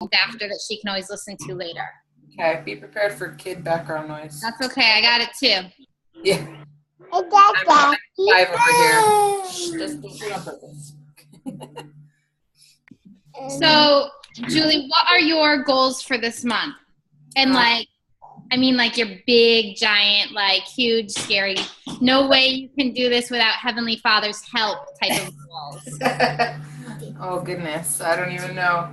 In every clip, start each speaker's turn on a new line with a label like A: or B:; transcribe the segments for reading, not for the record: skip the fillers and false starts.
A: after that she can always listen to later.
B: Okay, be prepared for kid background noise.
A: That's okay. I got it too.
B: Yeah. I'm 5 over here. Shh, just don't do it on purpose.
A: So, Julie, what are your goals for this month? And like your big, giant, like huge, scary, no way you can do this without Heavenly Father's help type of goals.
B: Oh, goodness. I don't even know.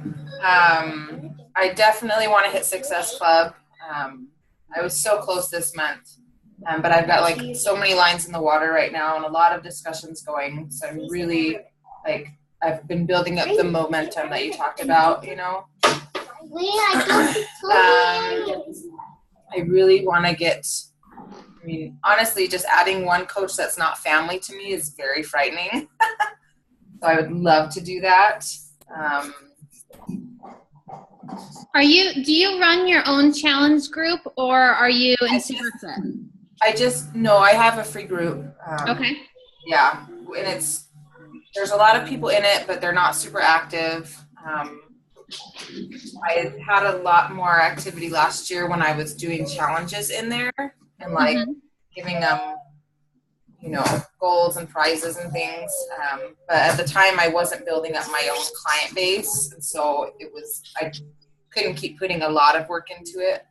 B: I definitely want to hit Success Club. I was so close this month, but I've got like so many lines in the water right now and a lot of discussions going. So I'm really I've been building up the momentum that you talked about, you know. I really want to get, I mean, honestly, just adding one coach that's not family to me is very frightening. So I would love to do that.
A: Do you run your own challenge group or are you in Superfit?
B: I have a free group.
A: Okay.
B: Yeah. And there's a lot of people in it, but they're not super active. I had a lot more activity last year when I was doing challenges in there and like giving them, you know, goals and prizes and things. But at the time I wasn't building up my own client base. And so I couldn't keep putting a lot of work into it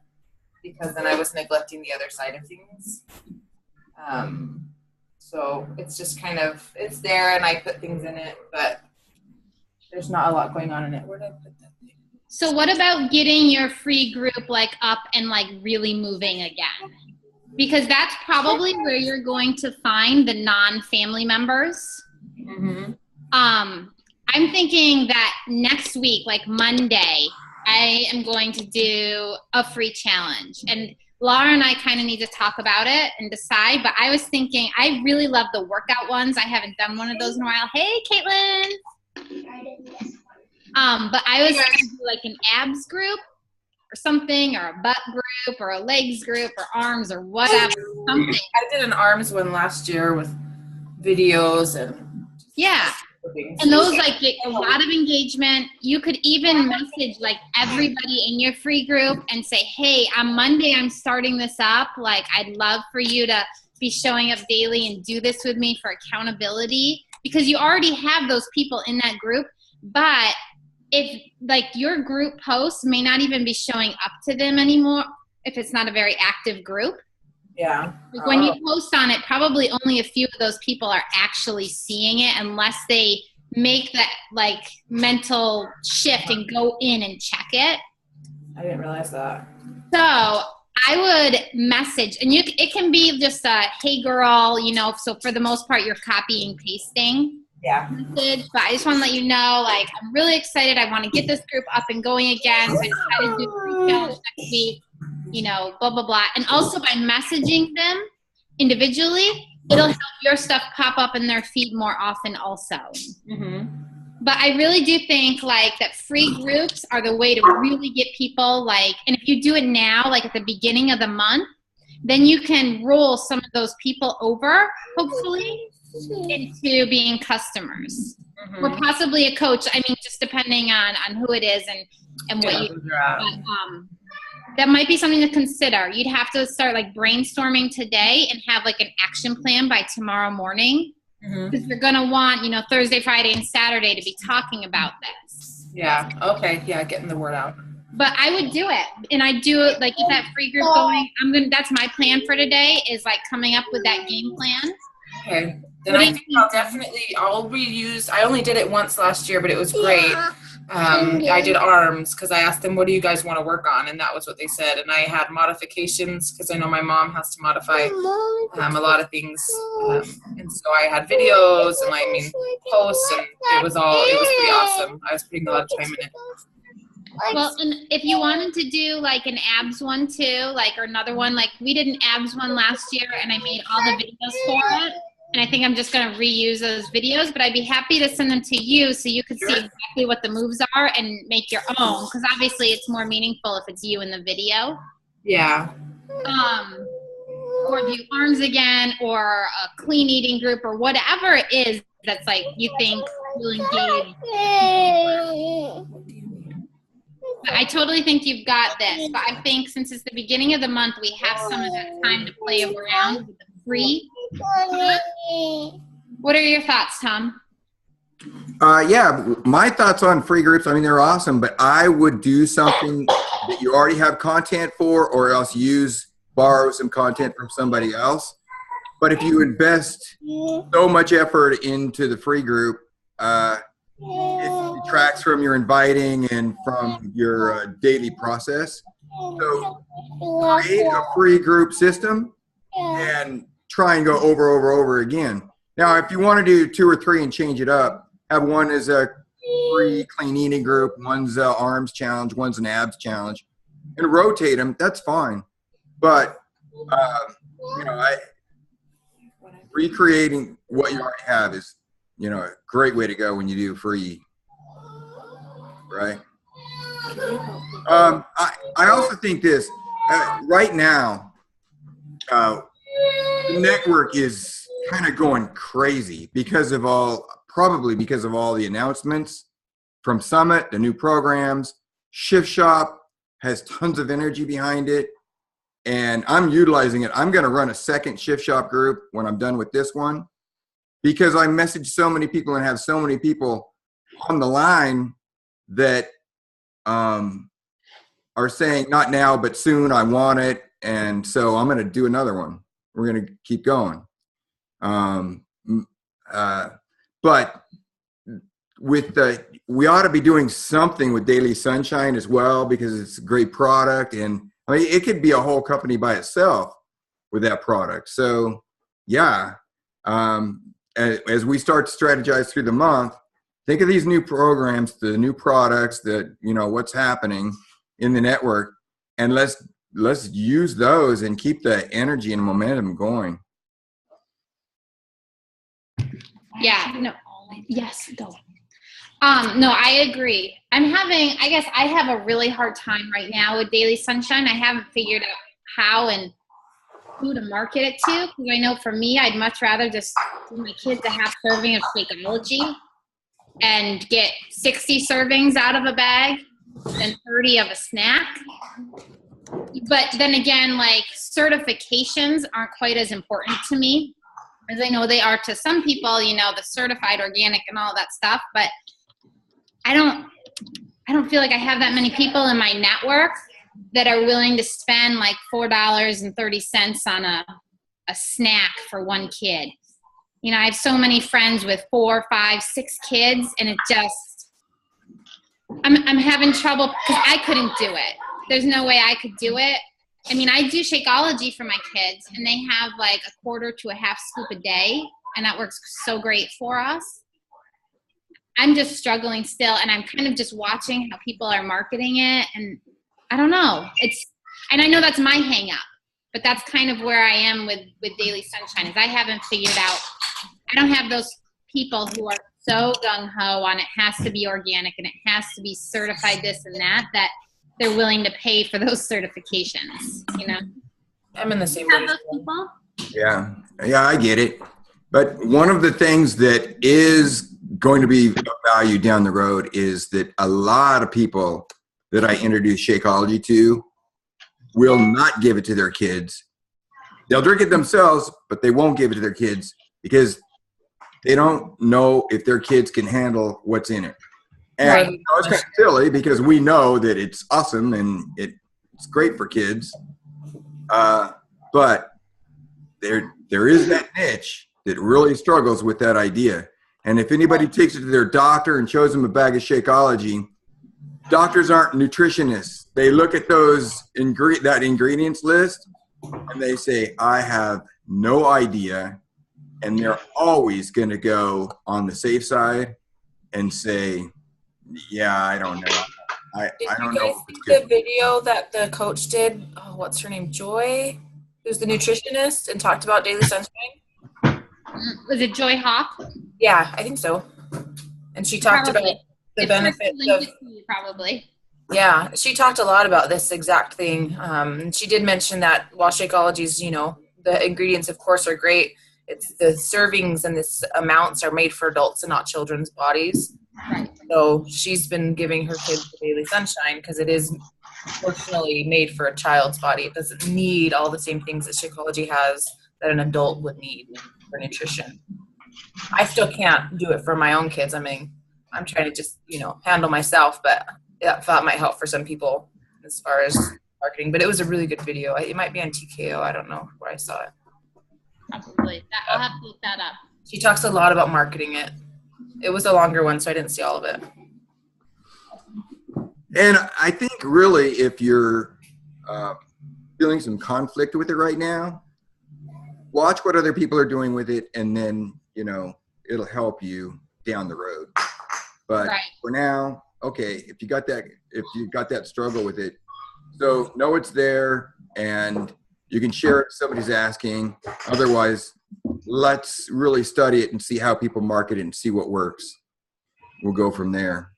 B: because then I was neglecting the other side of things. So it's just kind of, it's there and I put things in it, but there's not a lot going on in it. Where did I put that thing?
A: So what about getting your free group like up and like really moving again? Because that's probably where you're going to find the non-family members.
B: Mm-hmm.
A: I'm thinking that next week, like Monday, I am going to do a free challenge. And Laura and I kind of need to talk about it and decide. But I was thinking, I really love the workout ones. I haven't done one of those in a while. Hey, Caitlin. But I was going to do like an abs group or something, or a butt group, or a legs group, or arms, or whatever. Something.
B: I did an arms one last year with videos and
A: and those like get a lot of engagement. You could even message like everybody in your free group and say, hey, on Monday I'm starting this up. Like I'd love for you to be showing up daily and do this with me for accountability, because you already have those people in that group. But if like your group posts may not even be showing up to them anymore if it's not a very active group.
B: Yeah.
A: Like when you post on it, probably only a few of those people are actually seeing it unless they make that like mental shift and go in and check it.
B: I didn't realize that.
A: So I would message, and it can be just a, hey girl, you know, so for the most part you're copying, pasting.
B: Yeah.
A: Message, but I just want to let you know, like, I'm really excited. I want to get this group up and going again. So I decided to do the free challenge next week, you know, blah, blah, blah. And also by messaging them individually, it'll help your stuff pop up in their feed more often also.
B: Mm-hmm.
A: But I really do think, like, that free groups are the way to really get people, like, and if you do it now, like at the beginning of the month, then you can roll some of those people over, hopefully, into being customers, or possibly a coach. I mean, just depending on who it is and what you. But, that might be something to consider. You'd have to start like brainstorming today and have like an action plan by tomorrow morning, because you're gonna want, you know, Thursday, Friday, and Saturday to be talking about this.
B: Yeah. Okay. Yeah. Getting the word out.
A: But I would do it, and I do it like get that free group going. That's my plan for today, is like coming up with that game plan.
B: Okay. Then I think I'll reuse. I only did it once last year, but it was great. I did arms because I asked them, what do you guys want to work on? And that was what they said. And I had modifications because I know my mom has to modify a lot of things. And so I had videos and posts, and it was pretty awesome. I was putting a lot of time in it.
A: Well, and if you wanted to do like an abs one too, like, or another one, like we did an abs one last year and I made all the videos for it. And I think I'm just going to reuse those videos, but I'd be happy to send them to you so you can see exactly what the moves are and make your own. Because obviously it's more meaningful if it's you in the video.
B: Yeah.
A: Or do arms again, or a clean eating group, or whatever it is that's like you think will engage. I totally think you've got this, but I think since it's the beginning of the month, we have some of that time to play around with the free. What are your thoughts, Tom?
C: Yeah, my thoughts on free groups, I mean, they're awesome, but I would do something that you already have content for, or else borrow some content from somebody else. But if you invest so much effort into the free group, it detracts from your inviting and from your daily process. So create a free group system and try and go over again. Now, if you want to do 2 or 3 and change it up, have one as a free clean eating group, one's a arms challenge, one's an abs challenge, and rotate them. That's fine. But recreating what you already have is, a great way to go when you do free, right? I also think this right now, the network is kind of going crazy probably because of all the announcements from Summit, the new programs. Shift Shop has tons of energy behind it, and I'm utilizing it. I'm going to run a second Shift Shop group when I'm done with this one, because I message so many people and have so many people on the line that are saying, not now, but soon, I want it. And so I'm going to do another one. We're going to keep going. But we ought to be doing something with Daily Sunshine as well, because it's a great product. And I mean, it could be a whole company by itself with that product. So yeah, as we start to strategize through the month, think of these new programs, the new products, that, what's happening in the network, and let's use those and keep the energy and momentum going.
A: Yeah, no, yes, go. No, I agree. I guess I have a really hard time right now with Daily Sunshine. I haven't figured out how and who to market it to, because I know for me, I'd much rather just give my kids a half serving of Shakeology and get 60 servings out of a bag than 30 of a snack. But then again, like, certifications aren't quite as important to me as I know they are to some people, the certified organic and all that stuff. But I don't feel like I have that many people in my network that are willing to spend like $4.30 on a snack for one kid. I have so many friends with 4, 5, 6 kids, and it just, I'm having trouble because I couldn't do it. There's no way I could do it. I mean, I do Shakeology for my kids, and they have like a quarter to a half scoop a day, and that works so great for us. I'm just struggling still, and I'm kind of just watching how people are marketing it, and I don't know. And I know that's my hang up, but that's kind of where I am with Daily Sunshine, is I haven't figured out, I don't have those people who are so gung-ho on it has to be organic and it has to be certified this and that they're willing to pay for those certifications,
B: I'm in the same boat.
A: Those people?
C: Yeah, I get it. But one of the things that is going to be of value down the road is that a lot of people that I introduce Shakeology to will not give it to their kids. They'll drink it themselves, but they won't give it to their kids because they don't know if their kids can handle what's in it. And
A: right.
C: It's kind of silly because we know that it's awesome and it's great for kids. But there is that niche that really struggles with that idea. And if anybody takes it to their doctor and shows them a bag of Shakeology, doctors aren't nutritionists. They look at that ingredients list and they say, I have no idea. And they're always going to go on the safe side and say, yeah, I don't know. I don't know.
B: Did you guys see the video that the coach did? Oh, what's her name? Joy, who's the nutritionist and talked about Daily Sunshine?
A: Was it Joy Hawk?
B: Yeah, I think so. And she talked about the benefits of,
A: probably.
B: Yeah, she talked a lot about this exact thing. And she did mention that while Shakeology's, the ingredients, of course, are great, it's the servings and this amounts are made for adults and not children's bodies.
A: Right.
B: So she's been giving her kids the Daily Sunshine because it is fortunately made for a child's body. It doesn't need all the same things that Shakeology has that an adult would need for nutrition. I still can't do it for my own kids. I mean, I'm trying to just, handle myself, but that thought might help for some people as far as marketing. But it was a really good video. It might be on TKO. I don't know where I saw it.
A: Probably. I'll have to look that up.
B: She talks a lot about marketing it. It was a longer one, so I didn't see all of it.
C: And I think really if you're feeling some conflict with it right now, watch what other people are doing with it, and then, it'll help you down the road. But for now, okay, if you got that struggle with it, so know it's there and you can share it if somebody's asking. Otherwise, let's really study it and see how people market it and see what works. We'll go from there.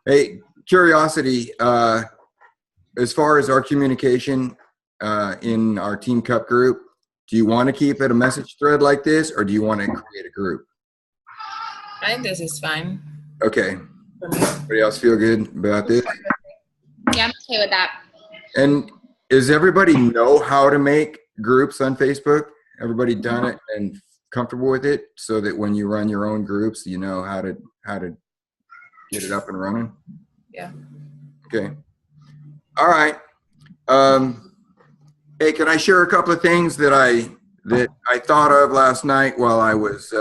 C: Hey, curiosity, as far as our communication in our Team Cup group, do you want to keep it a message thread like this, or do you want to create a group?
B: I think this is fine.
C: Okay. Everybody else feel good about this?
A: Yeah, I'm okay with that.
C: And does everybody know how to make groups on Facebook? Everybody done it and comfortable with it, so that when you run your own groups, you know how to get it up and running?
B: Yeah.
C: Okay. All right. Hey, can I share a couple of things that I thought of last night while I was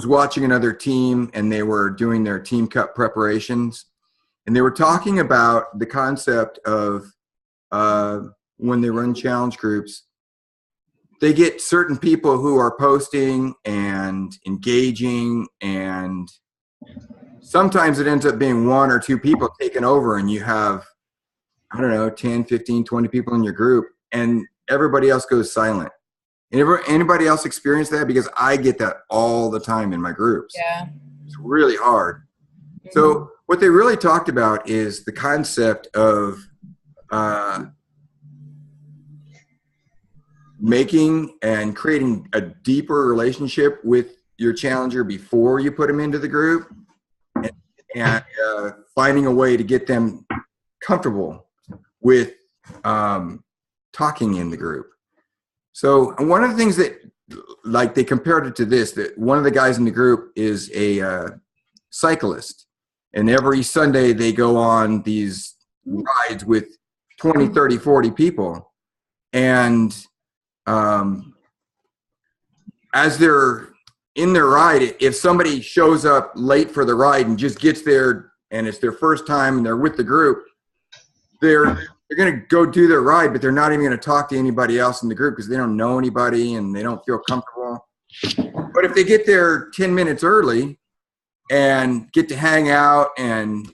C: watching another team, and they were doing their Team Cup preparations, and they were talking about the concept of when they run challenge groups, they get certain people who are posting and engaging, and sometimes it ends up being one or two people taking over, and you have, I don't know, 10, 15, 20 people in your group, and everybody else goes silent. Anybody else experience that? Because I get that all the time in my groups.
B: Yeah.
C: It's really hard. So what they really talked about is the concept of making and creating a deeper relationship with your challenger before you put them into the group, and finding a way to get them comfortable with talking in the group. So one of the things that, like, they compared it to this, that one of the guys in the group is a cyclist, and every Sunday they go on these rides with 20, 30, 40 people, and as they're in their ride, if somebody shows up late for the ride and just gets there and it's their first time and they're with the group, they're going to go do their ride, but they're not even going to talk to anybody else in the group because they don't know anybody and they don't feel comfortable. But if they get there 10 minutes early and get to hang out and,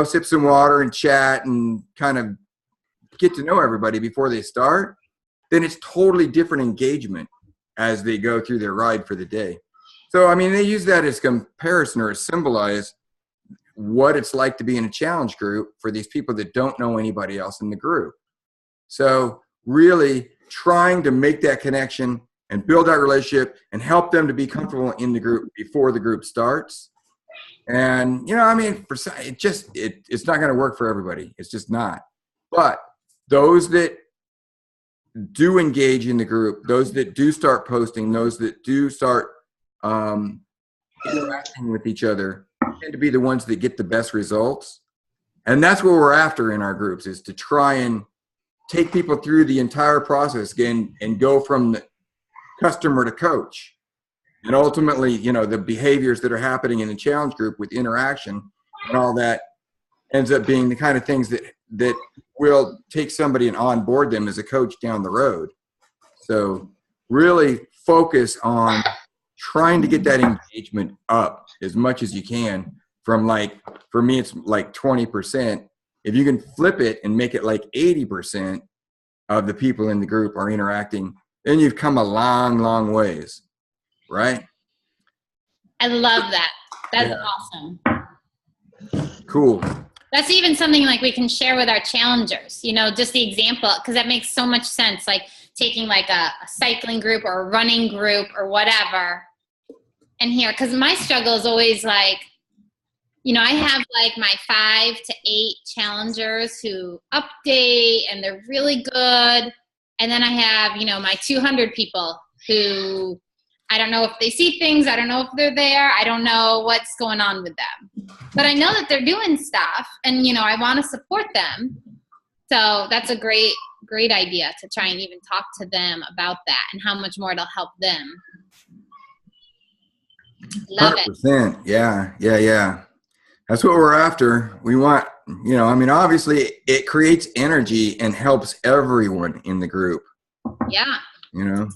C: sip some water and chat and kind of get to know everybody before they start, then it's totally different engagement as they go through their ride for the day. So, I mean, they use that as comparison or symbolize what it's like to be in a challenge group for these people that don't know anybody else in the group. So really trying to make that connection and build that relationship and help them to be comfortable in the group before the group starts. And, it's not going to work for everybody. It's just not. But those that do engage in the group, those that do start posting, those that do start interacting with each other, tend to be the ones that get the best results. And that's what we're after in our groups, is to try and take people through the entire process again and go from the customer to coach. And ultimately, the behaviors that are happening in the challenge group with interaction and all that ends up being the kind of things that will take somebody and onboard them as a coach down the road. So really focus on trying to get that engagement up as much as you can from, like, for me, it's like 20%. If you can flip it and make it like 80% of the people in the group are interacting, then you've come a long, long ways, right?
A: I love that. That's awesome.
C: Cool.
A: That's even something like we can share with our challengers, just the example, because that makes so much sense. Like taking like a cycling group or a running group or whatever, and here, because my struggle is always like, you know, I have like my 5 to 8 challengers who update and they're really good. And then I have, you know, my 200 people who I don't know if they see things. I don't know if they're there. I don't know what's going on with them. But I know that they're doing stuff and, you know, I want to support them. So that's a great idea to try and even talk to them about that and how much more it'll help them. Love
C: 100%. It. Yeah. That's what we're after. We want, you know, I mean, obviously it creates energy and helps everyone in the group.
A: Yeah.
C: You know?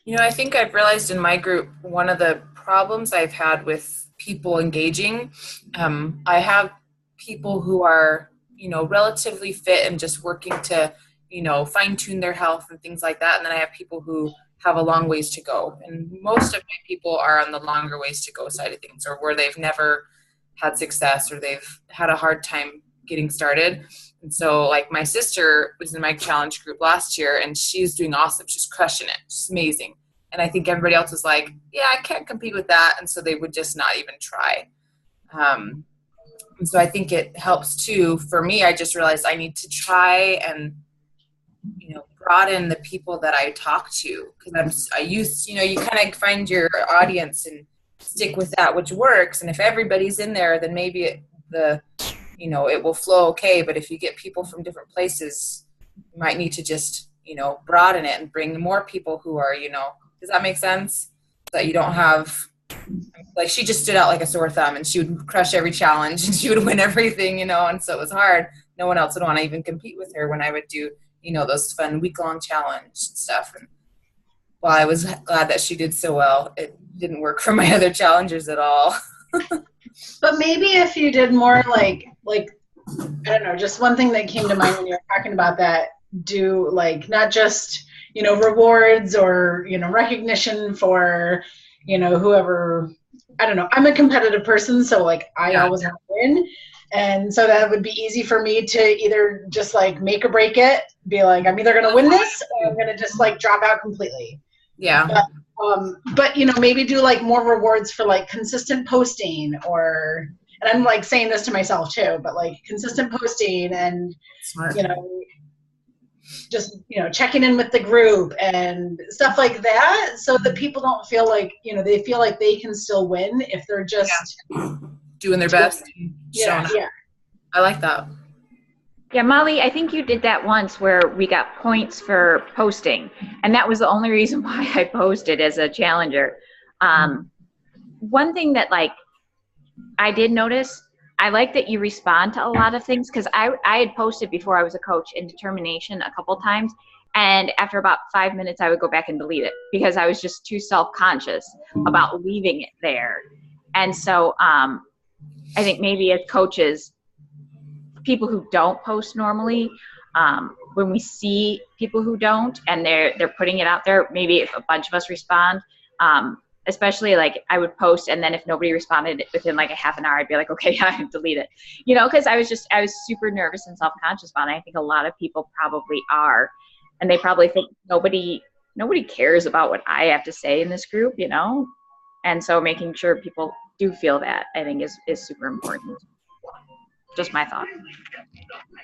B: You know, I think I've realized in my group, one of the problems I've had with people engaging, I have people who are, you know, relatively fit and just working to, you know, fine tune their health and things like that. And then I have people who have a long ways to go. And most of my people are on the longer ways to go side of things, or where they've never had success or they've had a hard time getting started. And so like my sister was in my challenge group last year and she's doing awesome. She's crushing it. She's amazing. And I think everybody else was like, yeah, I can't compete with that. And so they would just not even try. And so I think it helps too. For me, I just realized I need to try and, you know, broaden the people that I talk to. Because you know, you kind of find your audience and stick with that, which works. And if everybody's in there, then maybe you know, it will flow okay. But if you get people from different places, you might need to just, you know, broaden it and bring more people who are, you know, does that make sense? That you don't have, like, she just stood out like a sore thumb and she would crush every challenge and she would win everything, you know, and so it was hard. No one else would want to even compete with her when I would do, you know, those fun week-long challenge stuff. And while I was glad that she did so well, it didn't work for my other challengers at all.
D: But maybe if you did more like I don't know, just one thing that came to mind when you were talking about that, do like not just, you know, rewards or, you know, recognition for, you know, whoever, I don't know. I'm a competitive person, so like I always have to win. And so that would be easy for me to either just like make or break it, be like, I'm either going to win this or I'm going to just like drop out completely.
B: Yeah.
D: But, you know, maybe do like more rewards for like consistent posting or, and I'm like saying this to myself too, but like consistent posting and,
B: Smart.
D: you know, just, you know, checking in with the group and stuff like that so that people don't feel like, you know, they feel like they can still win if they're just
B: doing their best.
D: Yeah.
B: I like that.
E: Yeah, Molly, I think you did that once where we got points for posting, and that was the only reason why I posted as a challenger. One thing that like I did notice, I like that you respond to a lot of things, because I had posted before I was a coach in Determination a couple times, and after about 5 minutes I would go back and delete it because I was just too self-conscious about leaving it there. And so I think maybe as coaches, people who don't post normally, when we see people who don't and they're putting it out there, maybe if a bunch of us respond, especially like I would post and then if nobody responded within like a half an hour, I'd be like, okay, I delete it, you know, because I was super nervous and self-conscious about it. I think a lot of people probably are, and they probably think nobody cares about what I have to say in this group, you know, and so making sure people do feel that, I think is super important. Just my thought.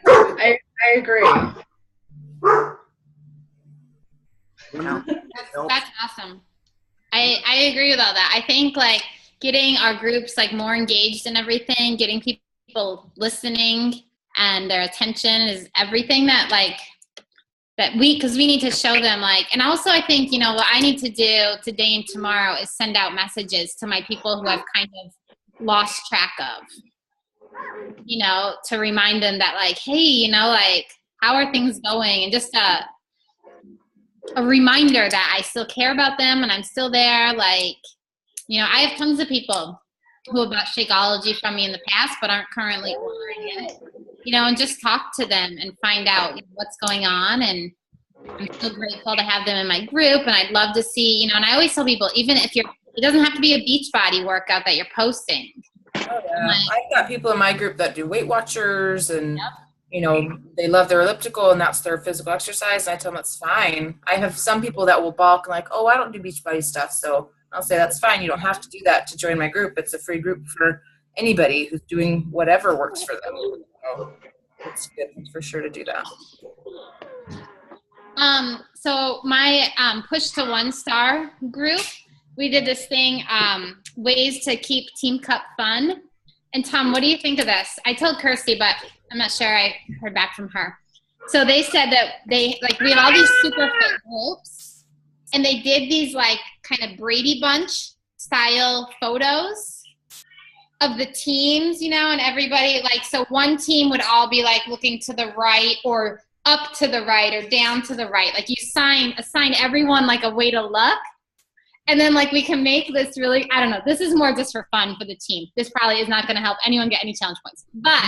D: I agree.
A: That's awesome. I agree with all that. I think like getting our groups like more engaged in everything, getting people listening and their attention is everything that like because we need to show them like, and also I think, you know, what I need to do today and tomorrow is send out messages to my people who I've kind of lost track of, you know, to remind them that like, hey, you know, like how are things going? And just a reminder that I still care about them and I'm still there. Like, you know, I have tons of people who have bought Shakeology from me in the past but aren't currently ordering it, you know, and just talk to them and find out, you know, what's going on. And I'm so grateful to have them in my group, and I'd love to see, you know, and I always tell people, even if it doesn't have to be a Beachbody workout that you're posting.
B: Oh, yeah. I've got people in my group that do Weight Watchers and you know, they love their elliptical and that's their physical exercise. And I tell them it's fine. I have some people that will balk and like, oh, I don't do Beachbody stuff, so I'll say, that's fine. You don't have to do that to join my group. It's a free group for anybody who's doing whatever works for them. So it's good for sure to do that.
A: So my Push to 1 Star group, we did this thing, ways to keep Team Cup fun. And Tom, what do you think of this? I told Kirsty, but I'm not sure I heard back from her. So they said that we have all these super fit groups, and they did these like kind of Brady Bunch style photos of the teams, you know, and everybody, like, so one team would all be like looking to the right or up to the right or down to the right. Like you assign everyone like a way to look. And then like we can make this really, I don't know, this is more just for fun for the team. This probably is not going to help anyone get any challenge points. But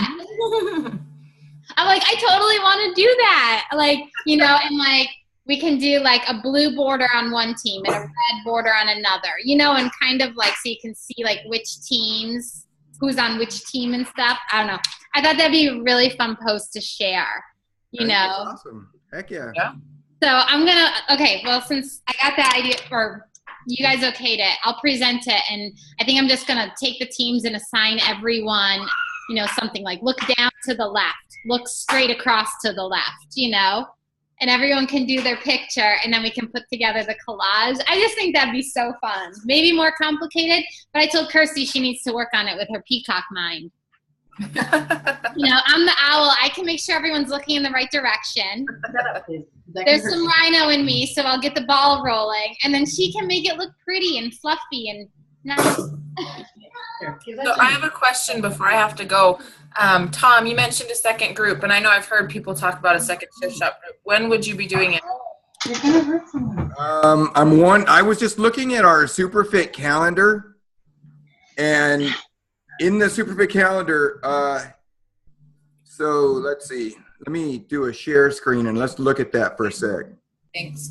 A: I'm like, I totally want to do that. Like, you know, and like we can do like a blue border on one team and a red border on another, you know, and kind of like, so you can see like which teams, who's on which team and stuff. I don't know. I thought that'd be a really fun post to share, you know.
C: Awesome. Heck yeah.
B: Yeah.
A: So I'm going to, okay, well, since I got the idea, or you guys okayed it, I'll present it. And I think I'm just going to take the teams and assign everyone, you know, something like look down to the left, look straight across to the left, you know, and everyone can do their picture and then we can put together the collage. I just think that'd be so fun. Maybe more complicated, but I told Kirsty she needs to work on it with her peacock mind. You know, I'm the owl. I can make sure everyone's looking in the right direction. There's some rhino in me, so I'll get the ball rolling, and then she can make it look pretty and fluffy and nice.
B: So I have a question before I have to go. Tom, you mentioned a second group, and I know I've heard people talk about a second Shift Shop group. When would you be doing it?
C: I was just looking at our Superfit calendar, and in the Superfit calendar, so let's see. Let me do a share screen and let's look at that for a sec.
B: Thanks.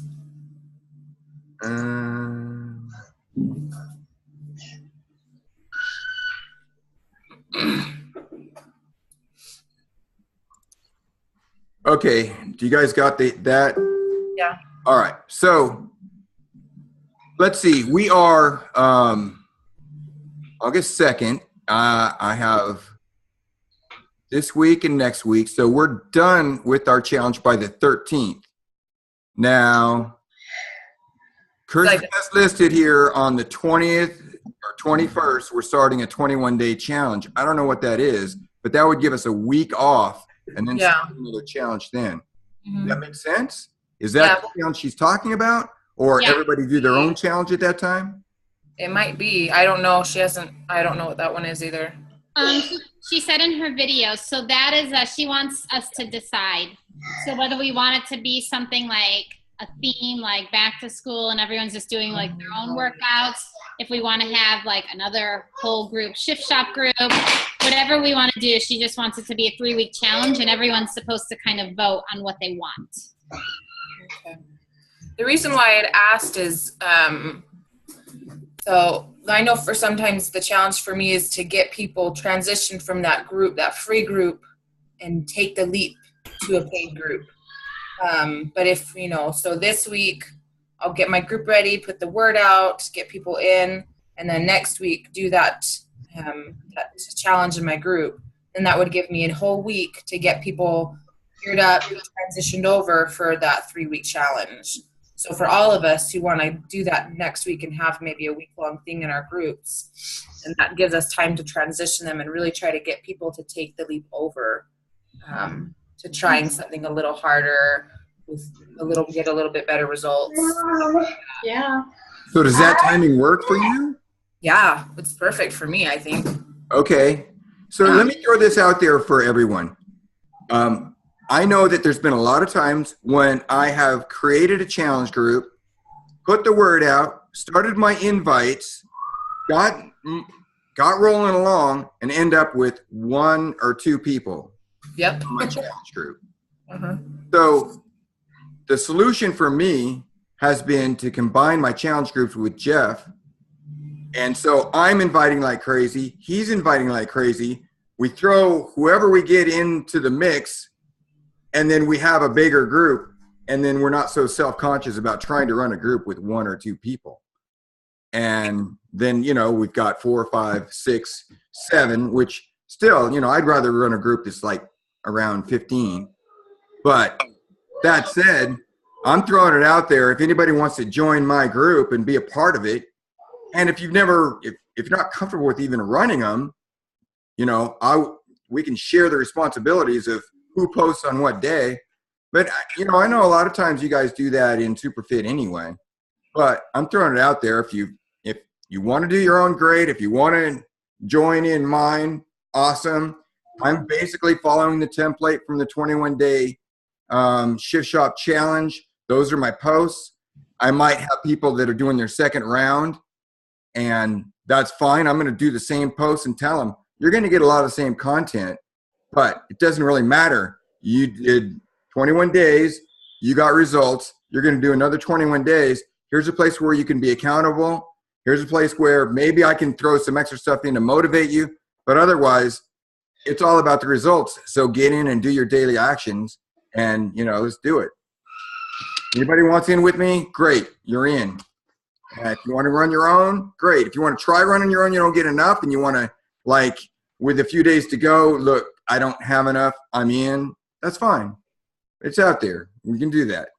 C: Okay, do you guys got that?
B: Yeah.
C: All right, so let's see. We are August 2nd. I have this week and next week. So we're done with our challenge by the 13th. Now, Kirsty has listed here on the 20th or 21st, we're starting a 21-day challenge. I don't know what that is, but that would give us a week off and then start another challenge then.
B: Mm-hmm.
C: That makes sense? Is that the challenge she's talking about? Or everybody do their own challenge at that time?
B: It might be. I don't know. I don't know what that one is either.
A: She said in her video, so that is, she wants us to decide. So whether we want it to be something like a theme, like back to school and everyone's just doing like their own workouts. If we want to have like another whole group, Shift Shop group, whatever we want to do, she just wants it to be a 3-week challenge and everyone's supposed to kind of vote on what they want.
B: Okay. The reason why I'd asked is, so I know for sometimes the challenge for me is to get people transitioned from that group, that free group, and take the leap to a paid group. But if, you know, so this week I'll get my group ready, put the word out, get people in, and then next week do that, that challenge in my group. And that would give me a whole week to get people geared up, transitioned over for that 3-week challenge. So for all of us who want to do that next week and have maybe a week-long thing in our groups, and that gives us time to transition them and really try to get people to take the leap over to trying something a little harder with get a little bit better results.
D: Yeah.
C: So does that timing work for you?
B: Yeah, it's perfect for me, I think.
C: Okay. So let me throw this out there for everyone. I know that there's been a lot of times when I have created a challenge group, put the word out, started my invites, got rolling along, and end up with 1 or 2 people.
B: Yep.
C: On my challenge group.
B: Uh-huh.
C: So the solution for me has been to combine my challenge groups with Jeff. And so I'm inviting like crazy. He's inviting like crazy. We throw whoever we get into the mix, and then we have a bigger group, and then we're not so self-conscious about trying to run a group with 1 or 2 people. And then, we've got 4, 5, 6, 7, which still, I'd rather run a group that's like around 15. But that said, I'm throwing it out there. If anybody wants to join my group and be a part of it, and if you're not comfortable with even running them, we can share the responsibilities of who posts on what day. But, I know a lot of times you guys do that in Superfit anyway. But I'm throwing it out there. If you want to do your own, great. If you want to join in mine, awesome. I'm basically following the template from the 21-day Shift Shop Challenge. Those are my posts. I might have people that are doing their second round, and that's fine. I'm going to do the same posts and tell them, you're going to get a lot of the same content, but it doesn't really matter. You did 21 days. You got results. You're going to do another 21 days. Here's a place where you can be accountable. Here's a place where maybe I can throw some extra stuff in to motivate you, but otherwise, it's all about the results. So get in and do your daily actions, and, let's do it. Anybody wants in with me? Great, you're in. If you want to run your own, great. If you want to try running your own, you don't get enough, and you want to, with a few days to go, look, I don't have enough, I'm in, that's fine. It's out there. We can do that.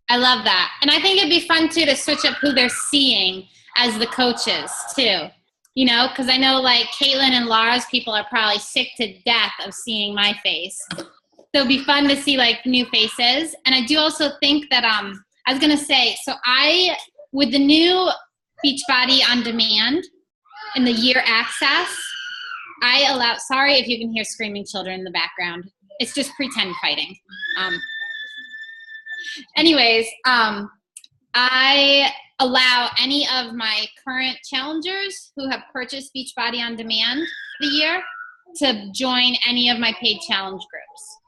A: I love that. And I think it'd be fun, too, to switch up who they're seeing as the coaches, too. Because I know, Caitlin and Laura's people are probably sick to death of seeing my face. So it'd be fun to see, new faces. And I do also think that, I was going to say, with the new Beachbody On Demand and the year access, sorry if you can hear screaming children in the background. It's just pretend fighting. Anyways, I allow any of my current challengers who have purchased Beachbody On Demand the year to join any of my paid challenge groups,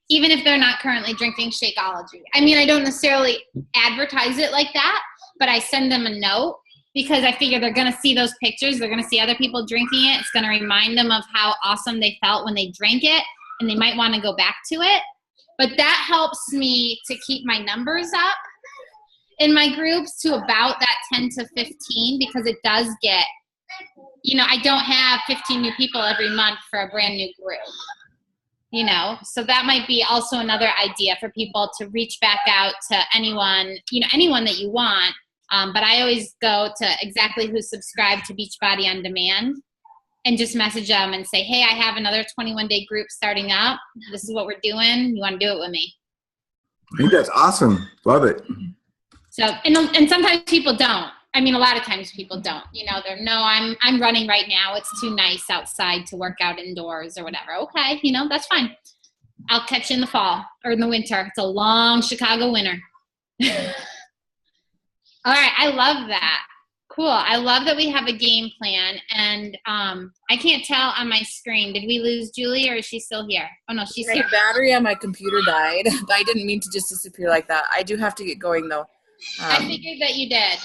A: even if they're not currently drinking Shakeology. I mean, I don't necessarily advertise it like that, but I send them a note because I figure they're going to see those pictures. They're going to see other people drinking it. It's going to remind them of how awesome they felt when they drank it, and they might want to go back to it. But that helps me to keep my numbers up in my groups to about that 10 to 15, because it does get, I don't have 15 new people every month for a brand new group, so that might be also another idea for people to reach back out to anyone, anyone that you want. But I always go to exactly who's subscribed to Beachbody On Demand and just message them and say, hey, I have another 21-day group starting up. This is what we're doing. You want to do it with me?
C: I think that's awesome. Love it.
A: So, and sometimes people don't. I mean, a lot of times people don't. They're, no, I'm running right now. It's too nice outside to work out indoors or whatever. Okay, that's fine. I'll catch you in the fall or in the winter. It's a long Chicago winter. All right, I love that. Cool. I love that we have a game plan, and I can't tell on my screen. Did we lose Julie, or is she still here? Oh, no, she's here.
B: The battery on my computer died. I didn't mean to just disappear like that. I do have to get going, though.
A: I figured that you did.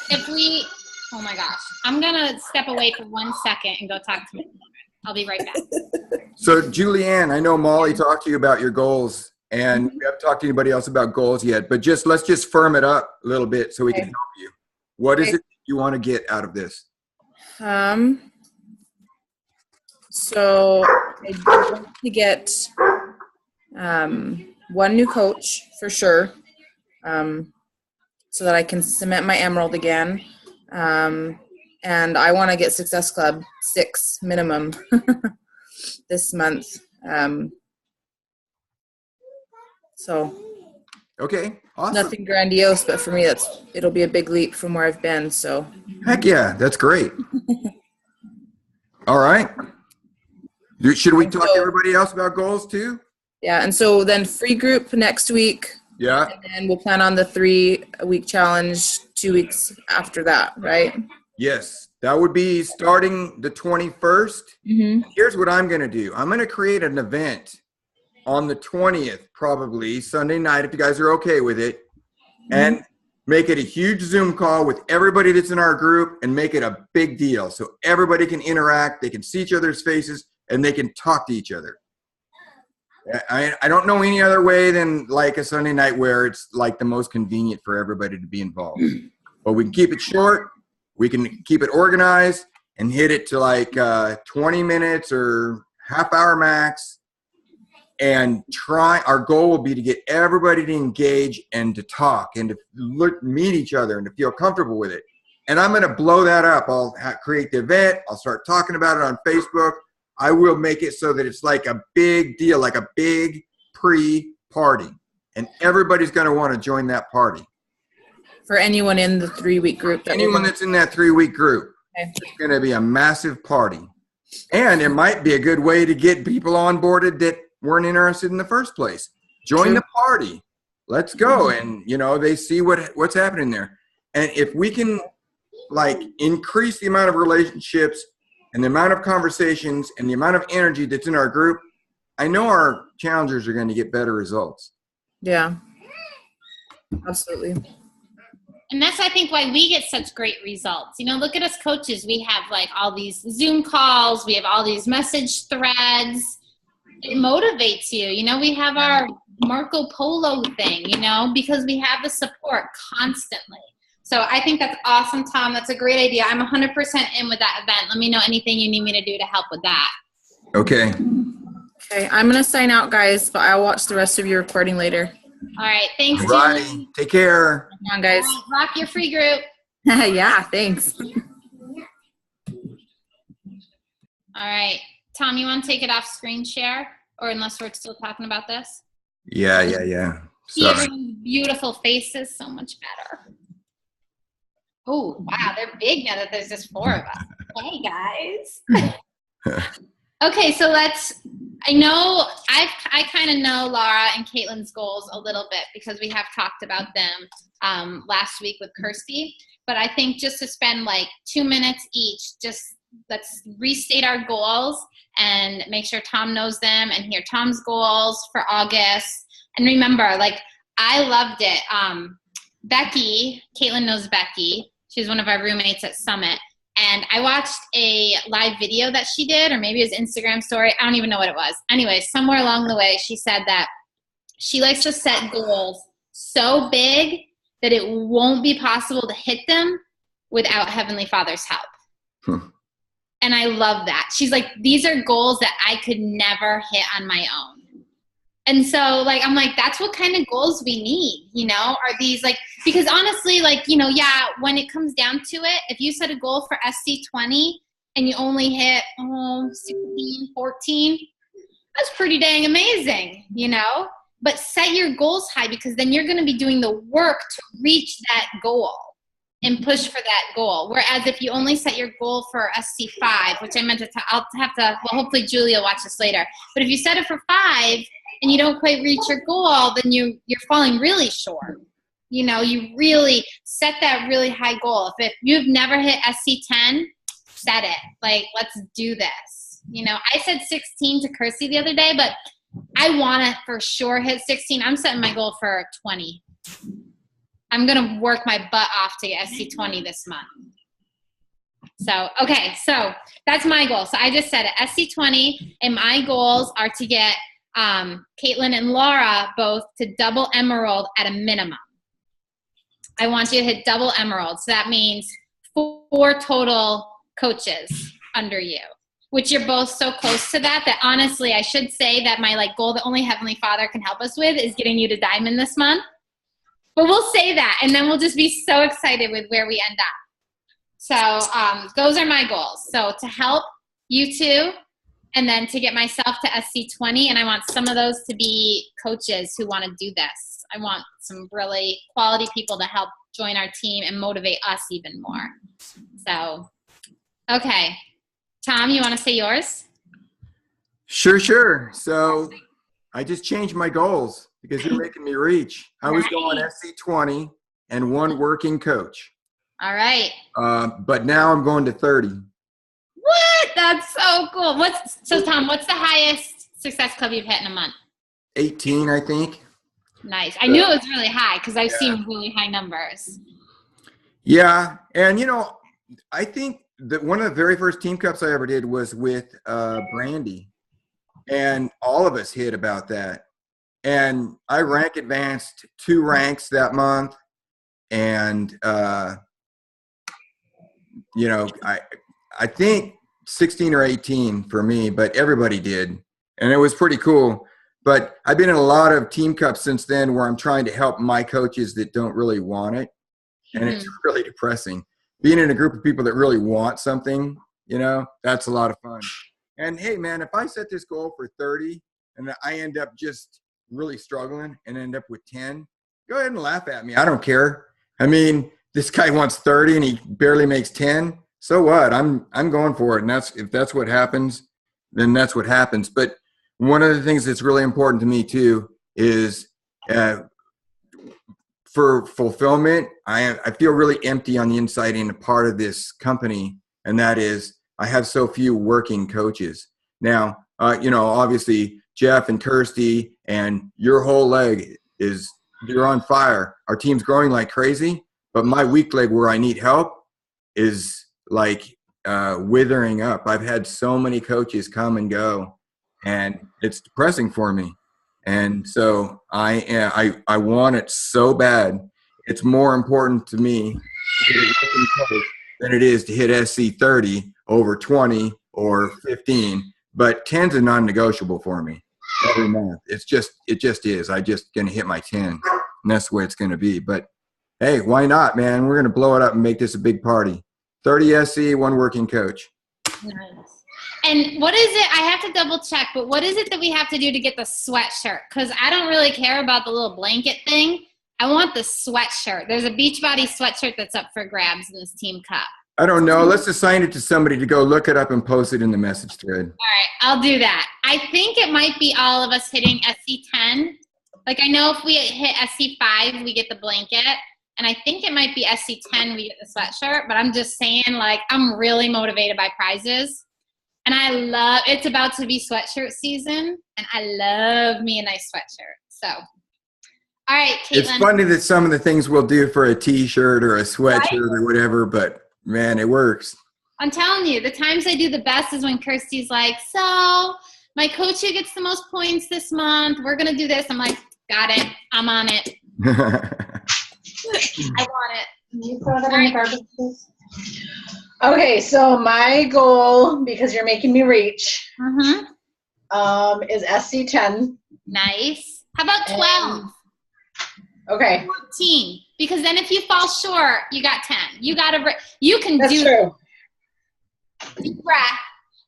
A: Oh my gosh. I'm going to step away for 1 second and go talk to my children. I'll be right back.
C: So, Julianne, I know Molly talked to you about your goals, and we haven't talked to anybody else about goals yet, but let's just firm it up a little bit so we can help you. What is it you want to get out of this?
B: So I want to get one new coach for sure, so that I can cement my emerald again. And I want to get Success Club 6 minimum this month.
C: Okay, awesome.
B: Nothing grandiose, but for me, it'll be a big leap from where I've been. So
C: heck yeah, that's great. All right. Should we talk to everybody else about goals too?
B: Yeah, and so then free group next week.
C: Yeah.
B: And then we'll plan on the 3-week challenge 2 weeks after that, right?
C: Yes, that would be starting the 21st.
B: Mm-hmm.
C: Here's what I'm going to do. I'm going to create an event on the 20th, probably Sunday night, if you guys are okay with it, and make it a huge Zoom call with everybody that's in our group and make it a big deal so everybody can interact, they can see each other's faces, and they can talk to each other. I don't know any other way than like a Sunday night where it's like the most convenient for everybody to be involved. but we can keep it short. We can keep it organized and hit it to like 20 minutes or half hour max. And our goal will be to get everybody to engage and to talk and to meet each other and to feel comfortable with it. And I'm going to blow that up. I'll create the event. I'll start talking about it on Facebook. I will make it so that it's like a big deal, like a big pre-party. And everybody's going to want to join that party.
B: For anyone in the 3-week group.
C: Anyone that's in that 3-week group.
B: Okay.
C: It's going to be a massive party. And it might be a good way to get people onboarded that weren't interested in the first place. Join the party. Let's go. And, they see what's happening there. And if we can, increase the amount of relationships and the amount of conversations and the amount of energy that's in our group, I know our challengers are going to get better results.
B: Yeah, absolutely.
A: And that's, I think, why we get such great results. Look at us coaches. We have all these Zoom calls. We have all these message threads. It motivates you. We have our Marco Polo thing, because we have the support constantly. So I think that's awesome, Tom. That's a great idea. I'm 100% in with that event. Let me know anything you need me to do to help with that.
C: Okay.
B: Okay, I'm going to sign out, guys, but I'll watch the rest of your recording later.
A: All right. Thanks,
C: Right.
A: Julie.
C: Take care.
B: Come on, guys.
A: All right, rock your free group.
B: Yeah, thanks.
A: All right. Tom, you want to take it off screen share? Or unless we're still talking about this?
C: Yeah.
A: See everyone's beautiful faces so much better. Oh, wow. They're big now that there's just 4 of us. Hey, guys. Okay, so I kind of know Laura and Caitlin's goals a little bit because we have talked about them last week with Kirsty. But I think just to spend 2 minutes each, just let's restate our goals and make sure Tom knows them and hear Tom's goals for August. And remember, I loved it. Becky, Caitlin knows Becky. She's one of our roommates at Summit. And I watched a live video that she did, or maybe it was Instagram story. I don't even know what it was. Anyway, somewhere along the way, she said that she likes to set goals so big that it won't be possible to hit them without Heavenly Father's help. And I love that. She's like, these are goals that I could never hit on my own. And so, I'm like, that's what kind of goals we need, are these, because honestly, when it comes down to it, if you set a goal for SC20 and you only hit 16, 14, that's pretty dang amazing, But set your goals high because then you're going to be doing the work to reach that goal and push for that goal. Whereas if you only set your goal for SC5, which I meant to, hopefully Julia will watch this later. But if you set it for 5, and you don't quite reach your goal, then you're falling really short. You really set that really high goal. If you've never hit SC10, set it. Let's do this. I said 16 to Kirsty the other day, but I want to for sure hit 16. I'm setting my goal for 20. I'm going to work my butt off to get SC20 this month. So, okay, so that's my goal. So I just said it, SC20, and my goals are to get Caitlin and Laura both to double emerald at a minimum. I want you to hit double emerald. So that means 4 total coaches under you, which you're both so close to that honestly, I should say that my goal that only Heavenly Father can help us with is getting you to diamond this month. But we'll say that, and then we'll just be so excited with where we end up. So those are my goals. So to help you two, and then to get myself to SC20, and I want some of those to be coaches who want to do this. I want some really quality people to help join our team and motivate us even more. So, okay. Tom, you want to say yours?
C: Sure. So I just changed my goals because you're making me reach. I was going SC20 and 1 working coach.
A: All right.
C: But now I'm going to 30.
A: What? That's so cool. So Tom, what's the highest success club you've hit in a month?
C: 18, I think.
A: Nice. I knew it was really high because I've seen really high numbers.
C: Yeah. And, I think that one of the very first team cups I ever did was with Brandy. And all of us hit about that. And I rank advanced 2 ranks that month. And you know, I think 16 or 18 for me, but everybody did. And it was pretty cool. But I've been in a lot of team cups since then where I'm trying to help my coaches that don't really want it. And it's really depressing. Being in a group of people that really want something, you know, that's a lot of fun. And hey, man, if I set this goal for 30 and I end up just really struggling and end up with 10, go ahead and laugh at me. I don't care. I mean, this guy wants 30 and he barely makes 10. So what? I'm going for it. And if that's what happens, then that's what happens. But one of the things that's really important to me too is for fulfillment, I feel really empty on the inside in a part of this company. And that is I have so few working coaches. Now, you know, obviously Jeff and Kirsty and your whole leg you're on fire. Our team's growing like crazy, but my weak leg where I need help is like withering up. I've had so many coaches come and go, and it's depressing for me. And so I want it so bad. It's more important to me to get a working coach than it is to hit SC 30 over 20 or 15. But 10's a non-negotiable for me every month. It just is. I just gonna hit my 10, and that's the way it's gonna be. But hey, why not, man? We're gonna blow it up and make this a big party. 30 SC, one working coach.
A: Nice. And what is it? I have to double check, but what is it that we have to do to get the sweatshirt? Because I don't really care about the little blanket thing. I want the sweatshirt. There's a Beachbody sweatshirt that's up for grabs in this team cup.
C: I don't know. Let's assign it to somebody to go look it up and post it in the message thread.
A: All right, I'll do that. I think it might be all of us hitting SC10. Like I know if we hit SC5, we get the blanket. And I think it might be SC10, we get the sweatshirt. But I'm just saying, like, I'm really motivated by prizes. And it's about to be sweatshirt season. And I love me a nice sweatshirt. So, all right, Caitlin.
C: It's funny that some of the things we'll do for a T-shirt or a sweatshirt or whatever, but man, it works.
A: I'm telling you, the times I do the best is when Kirsty's like, so my coach who gets the most points this month, we're going to do this. I'm like, got it. I'm on it. I want it.
D: Can you throw that in the garbage, please? Okay, so my goal, because you're making me reach, is SC10.
A: Nice. How about 12?
D: Okay.
A: 14. Because then if you fall short, you got 10. You can
D: That's
A: do
D: true.
A: Deep breath.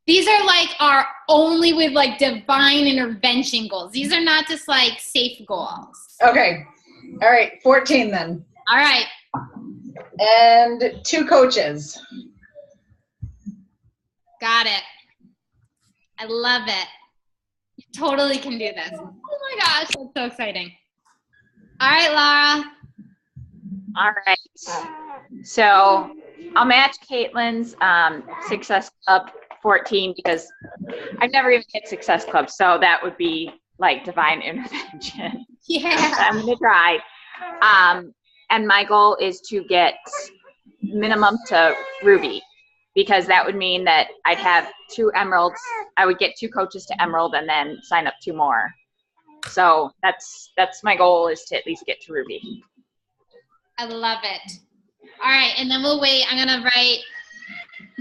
A: These are like our only with like divine intervention goals. These are not just like safe goals.
D: Okay. All right, 14 then.
A: All right.
D: And 2 coaches.
A: Got it. I love it. You totally can do this. Oh my gosh, that's so exciting. All right, Laura.
E: All right. So I'll match Caitlin's Success Club 14 because I've never even hit Success Club. So that would be like divine intervention.
A: Yeah.
E: I'm going to try. And my goal is to get minimum to Ruby because that would mean that I'd have 2 emeralds. I would get 2 coaches to emerald and then sign up 2 more. So that's my goal is to at least get to Ruby.
A: I love it. All right, and then we'll wait. I'm going to write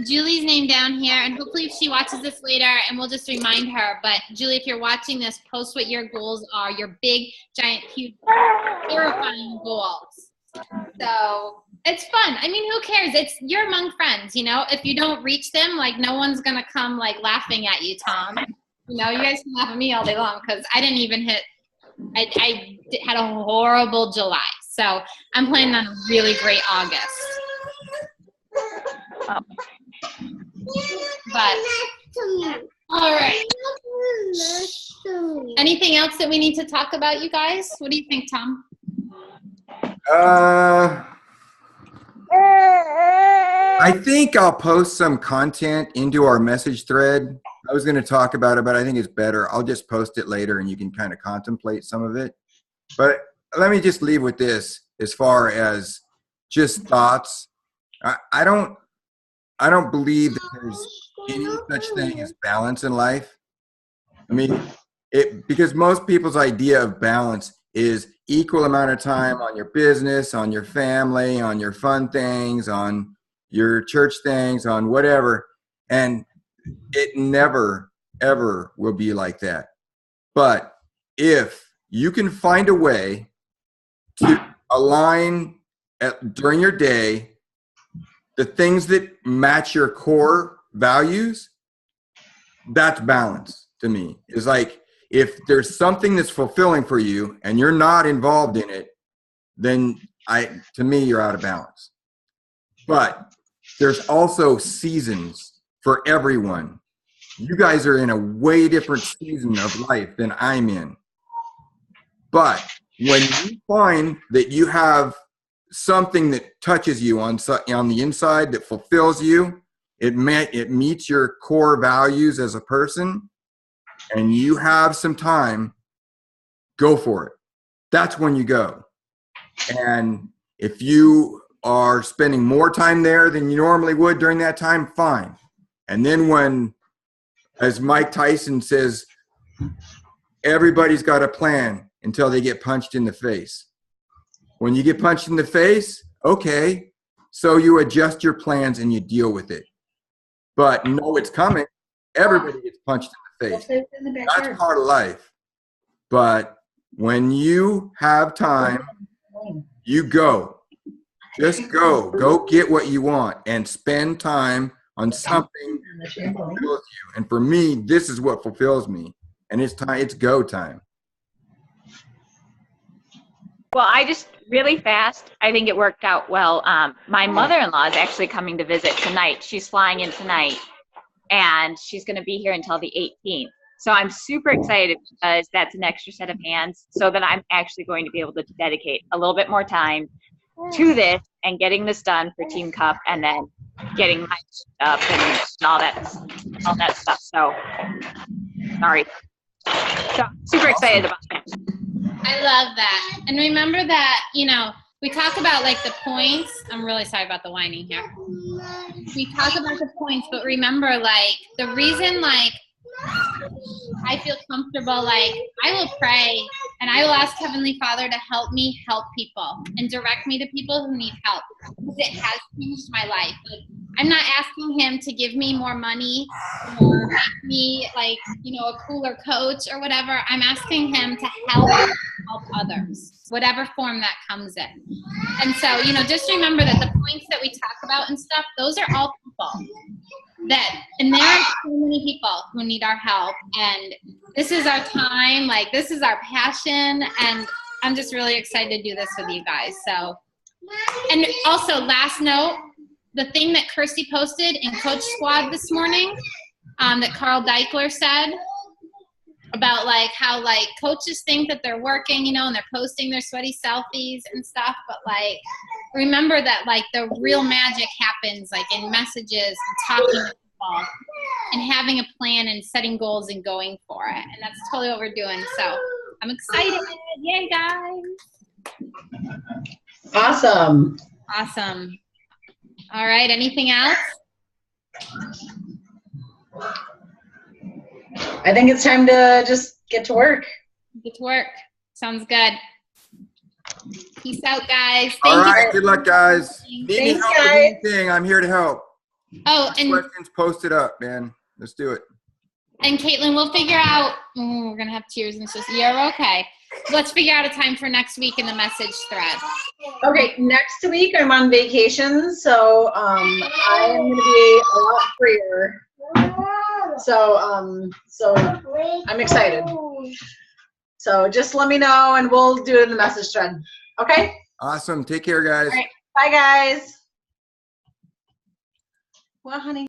A: Julie's name down here, and hopefully if she watches this later, and we'll just remind her. But Julie, if you're watching this, post what your goals are, your big, giant, huge, terrifying goals. So it's fun. I mean, who cares? You're among friends, you know? If you don't reach them, like no one's going to come like laughing at you, Tom. You know, you guys can laugh at me all day long because I didn't even hit – I had a horrible July. So I'm planning on a really great August. But, all right. Anything else that we need to talk about, you guys? What do you think, Tom?
C: I think I'll post some content into our message thread. I was going to talk about it, but I think it's better. I'll just post it later and you can kind of contemplate some of it. But let me just leave with this as far as just thoughts. I don't believe that there's any such thing as balance in life. I mean, because most people's idea of balance is equal amount of time on your business, on your family, on your fun things, on your church things, on whatever. And it never, ever will be like that. But if you can find a way to align during your day the things that match your core values, that's balance to me. It's like, if there's something that's fulfilling for you and you're not involved in it, then to me, you're out of balance. But there's also seasons for everyone. You guys are in a way different season of life than I'm in. But when you find that you have something that touches you on the inside, that fulfills you, it meets your core values as a person, and you have some time, go for it. That's when you go. And if you are spending more time there than you normally would during that time, fine. And then when, as Mike Tyson says, everybody's got a plan until they get punched in the face. When you get punched in the face, okay, so you adjust your plans and you deal with it. But know it's coming. Everybody gets punched in the face. That's part of life. But when you have time, you go. Just go. Go get what you want and spend time on something that fulfills you. And for me, this is what fulfills me. And it's time. It's go time.
E: Well, I just really fast. I think it worked out well. My mother-in-law is actually coming to visit tonight. She's flying in tonight, and she's going to be here until the 18th. So I'm super excited because that's an extra set of hands, so that I'm actually going to be able to dedicate a little bit more time to this and getting this done for Team Cup, and then getting my stuff and all that stuff. So sorry. So super excited about it.
A: I love that. And remember that, we talk about like the points. I'm really sorry about the whining here. We talk about the points, but remember, like, the reason, like, I feel comfortable, like, I will pray and I will ask Heavenly Father to help me help people and direct me to people who need help, because it has changed my life. Like, I'm not asking him to give me more money or make me, like, a cooler coach or whatever. I'm asking him to help others, whatever form that comes in. And so, just remember that the points that we talk about and stuff, those are all people and there are so many people who need our help. And this is our time, like, this is our passion. And I'm just really excited to do this with you guys. So, and also last note, the thing that Kirsty posted in Coach Squad this morning, that Carl Deichler said about, like, how, like, coaches think that they're working, and they're posting their sweaty selfies and stuff. But, like, remember that, like, the real magic happens, like, in messages and talking to people and having a plan and setting goals and going for it. And that's totally what we're doing. So I'm excited. Yay, guys.
D: Awesome.
A: All right. Anything else?
D: I think it's time to just get to work.
A: Sounds good. Peace out, guys.
C: All right. Good luck, guys.
D: Thanks, guys.
C: Anything, I'm here to help.
A: Oh, and
C: questions, post it up, man. Let's do it.
A: And Caitlin, we'll figure out. We're gonna have tears and stuff. You're okay. Let's figure out a time for next week in the message thread.
D: Okay, next week I'm on vacation, so I am gonna be a lot freer. So I'm excited. So just let me know and we'll do it in the message thread. Okay?
C: Awesome. Take care, guys.
D: All right. Bye, guys. Well, honey.